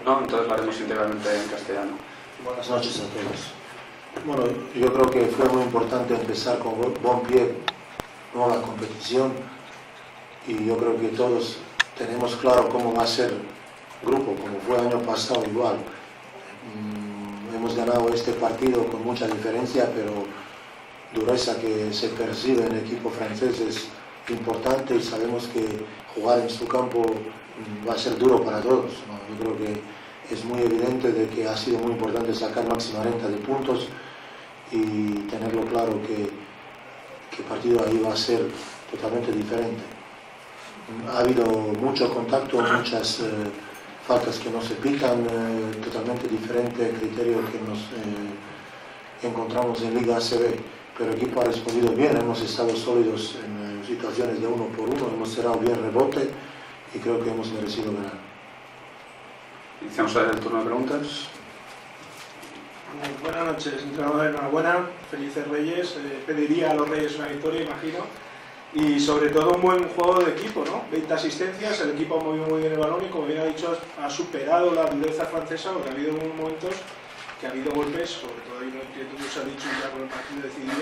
No, entonces lo haremos integralmente en castellano. Buenas noches a todos. Bueno, yo creo que fue muy importante empezar con buen pie, ¿no?, la competición, y yo creo que todos tenemos claro cómo va a ser grupo, como fue el año pasado igual. Hemos ganado este partido con mucha diferencia, pero dureza que se percibe en el equipo francés es importante, y sabemos que jugar en su campo va a ser duro para todos, ¿no? Yo creo que es muy evidente de que ha sido muy importante sacar máxima renta de puntos y tenerlo claro que el partido ahí va a ser totalmente diferente. Ha habido mucho contacto, muchas faltas que no se pitan, totalmente diferente criterio que nos encontramos en Liga ACB, pero el equipo ha respondido bien, hemos estado sólidos en situaciones de 1 por 1, hemos cerrado bien rebote y creo que hemos merecido ganar. Iniciamos el turno de preguntas. Buenas noches, entrenador, enhorabuena, felices Reyes. Pediría a los Reyes una victoria, imagino, y sobre todo un buen juego de equipo, ¿no? 20 asistencias, el equipo ha movido muy bien el balón y, como bien ha dicho, ha superado la dureza francesa, porque ha habido momentos que ha habido golpes, sobre todo ahí que tú nos has dicho ya con el partido decidido,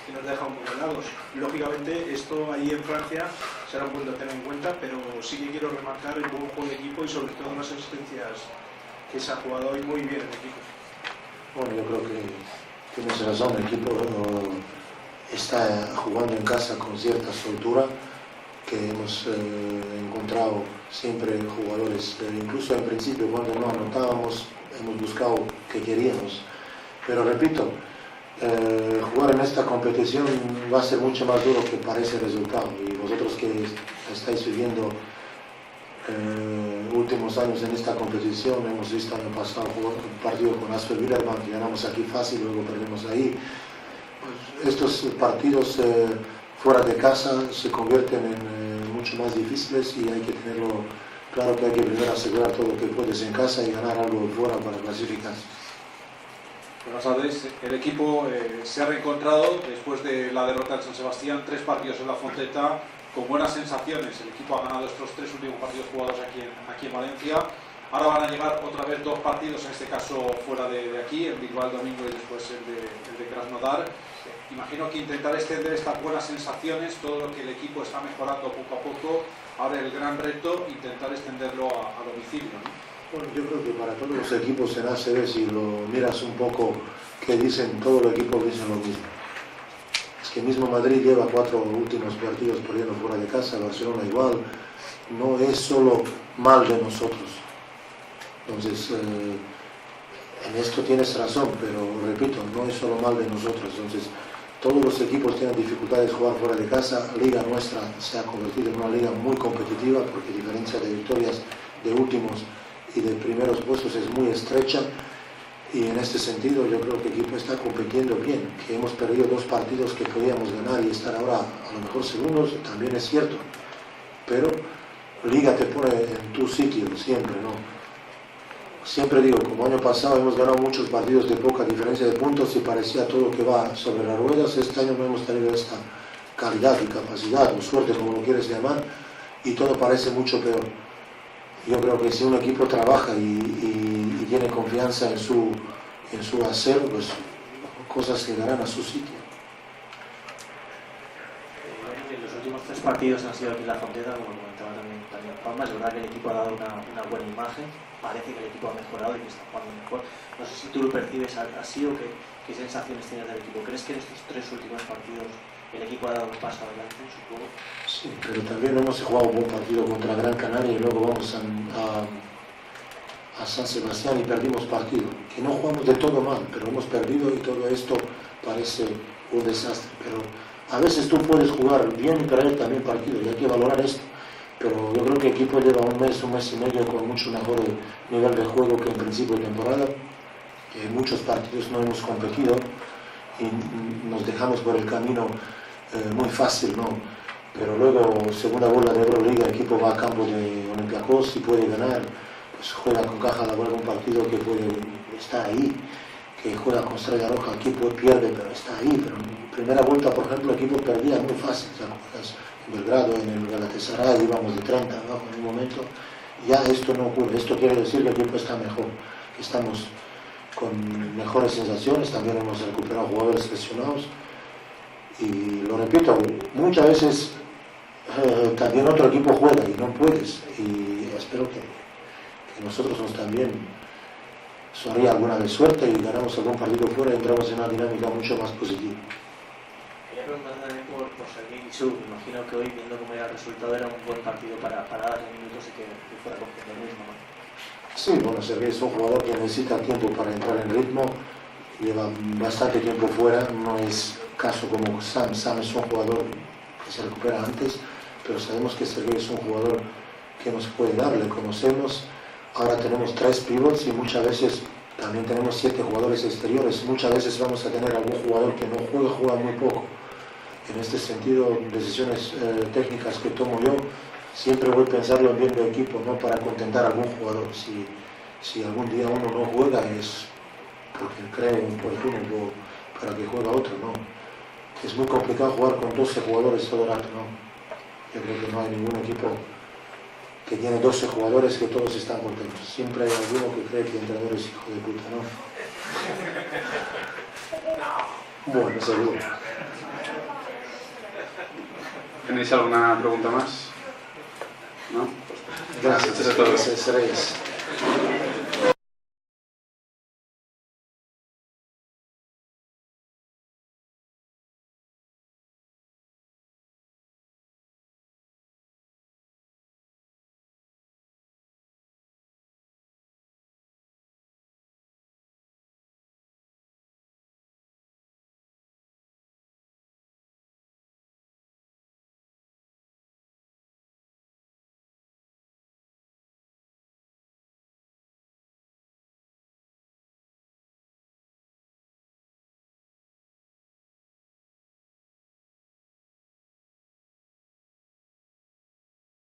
que nos deja un poco helados. Lógicamente, esto ahí en Francia será un punto a tener en cuenta, pero sí que quiero remarcar el buen juego de equipo y sobre todo las asistencias que se ha jugado hoy muy bien el equipo. Bueno, yo creo que tienes razón, el equipo está jugando en casa con cierta soltura, que hemos encontrado siempre jugadores, incluso en principio cuando no anotábamos, hemos buscado que queríamos, pero repito, jugar en esta competición va a ser mucho más duro que parece el resultado, y vosotros que estáis viviendo últimos años en esta competición, hemos visto el año pasado jugar un partido con Asfer Villerman, que ganamos aquí fácil, luego perdemos ahí. Pues estos partidos fuera de casa se convierten en mucho más difíciles, y hay que tenerlo claro que hay que primero asegurar todo lo que puedes en casa y ganar algo fuera para clasificar. Buenas tardes. El equipo se ha reencontrado después de la derrota en San Sebastián, 3 partidos en la Fonteta, con buenas sensaciones. El equipo ha ganado estos 3 últimos partidos jugados aquí en Valencia. Ahora van a llegar otra vez 2 partidos, en este caso fuera de aquí, el Bilbao el domingo y después el de Krasnodar. Imagino que intentar extender estas buenas sensaciones, todo lo que el equipo está mejorando poco a poco, ahora el gran reto, intentar extenderlo a domicilio, ¿no? Bueno, yo creo que para todos los equipos en ACB, si lo miras un poco, que dicen, todos los equipos dicen lo mismo. Es que mismo Madrid lleva 4 últimos partidos perdiendo fuera de casa, Barcelona igual. No es solo mal de nosotros. Entonces, en esto tienes razón, pero repito, no es solo mal de nosotros. Entonces, todos los equipos tienen dificultades de jugar fuera de casa. La liga nuestra se ha convertido en una liga muy competitiva, porque diferencia de victorias de últimos y de primeros puestos es muy estrecha, y en este sentido yo creo que el equipo está compitiendo bien. Que hemos perdido 2 partidos que podíamos ganar y estar ahora a lo mejor segundos, también es cierto, pero Liga te pone en tu sitio siempre, ¿no? Siempre digo, como año pasado hemos ganado muchos partidos de poca diferencia de puntos y parecía todo que va sobre las ruedas. Este año no hemos tenido esta calidad y capacidad, o suerte, como lo quieres llamar, y todo parece mucho peor. Yo creo que si un equipo trabaja y tiene confianza en su hacer, pues cosas llegarán a su sitio. Los últimos 3 partidos han sido aquí en la Fonteta, como comentaba también Palma. Es verdad que el equipo ha dado una buena imagen, parece que el equipo ha mejorado y que está jugando mejor. No sé si tú lo percibes así o qué sensaciones tienes del equipo. ¿Crees que en estos 3 últimos partidos el equipo ha dado un paso adelante en su juego? Sí, pero también hemos jugado un buen partido contra Gran Canaria y luego vamos a San Sebastián y perdimos partido. Que no jugamos de todo mal, pero hemos perdido, y todo esto parece un desastre. Pero a veces tú puedes jugar bien y perder también partido, y hay que valorar esto. Pero yo creo que el equipo lleva un mes y medio con mucho mejor nivel de juego que en principio de temporada. En muchos partidos no hemos competido y nos dejamos por el camino muy fácil, ¿no? Pero luego, segunda bola de Euroliga, el equipo va a campo de Olympiacos y puede ganar. Pues juega con Caja Laboral un partido que puede estar ahí, que juega con Estrella Roja, el equipo pierde, pero está ahí. Pero en primera vuelta, por ejemplo, el equipo perdía muy fácil. ¿Te acuerdas? En Belgrado, en el Galatasaray, íbamos de 30 abajo en un momento ya esto no ocurre. Esto quiere decir que el equipo está mejor, que estamos con mejores sensaciones, también hemos recuperado jugadores lesionados y lo repito, muchas veces también otro equipo juega y no puedes, y espero que nosotros nos también sonría alguna vez suerte y ganamos algún partido fuera y entramos en una dinámica mucho más positiva. Quería preguntar también por Sergei Yachuk. Me imagino que hoy, viendo cómo era el resultado, era un buen partido para darle minutos y que fuera cogiendo el ritmo, ¿no? Sí, bueno, Sergei es un jugador que necesita tiempo para entrar en ritmo, lleva bastante tiempo fuera, no es caso como Sam. Sam es un jugador que se recupera antes, pero sabemos que Sergei es un jugador que nos puede dar, le conocemos. Ahora tenemos 3 pivots y muchas veces también tenemos 7 jugadores exteriores. Muchas veces vamos a tener algún jugador que no juega muy poco. En este sentido, decisiones técnicas que tomo yo, siempre voy a pensarlo en bien del equipo, no para contentar a algún jugador. Si algún día uno no juega es porque cree oportuno para que juegue otro, ¿no? Es muy complicado jugar con 12 jugadores todo el rato, ¿no? Yo creo que no hay ningún equipo que tiene 12 jugadores que todos están contentos. Siempre hay alguno que cree que el entrenador es hijo de puta, ¿no? Bueno, seguro. ¿Tenéis alguna pregunta más? ¿No? Gracias, Gracias a todos. Reyes.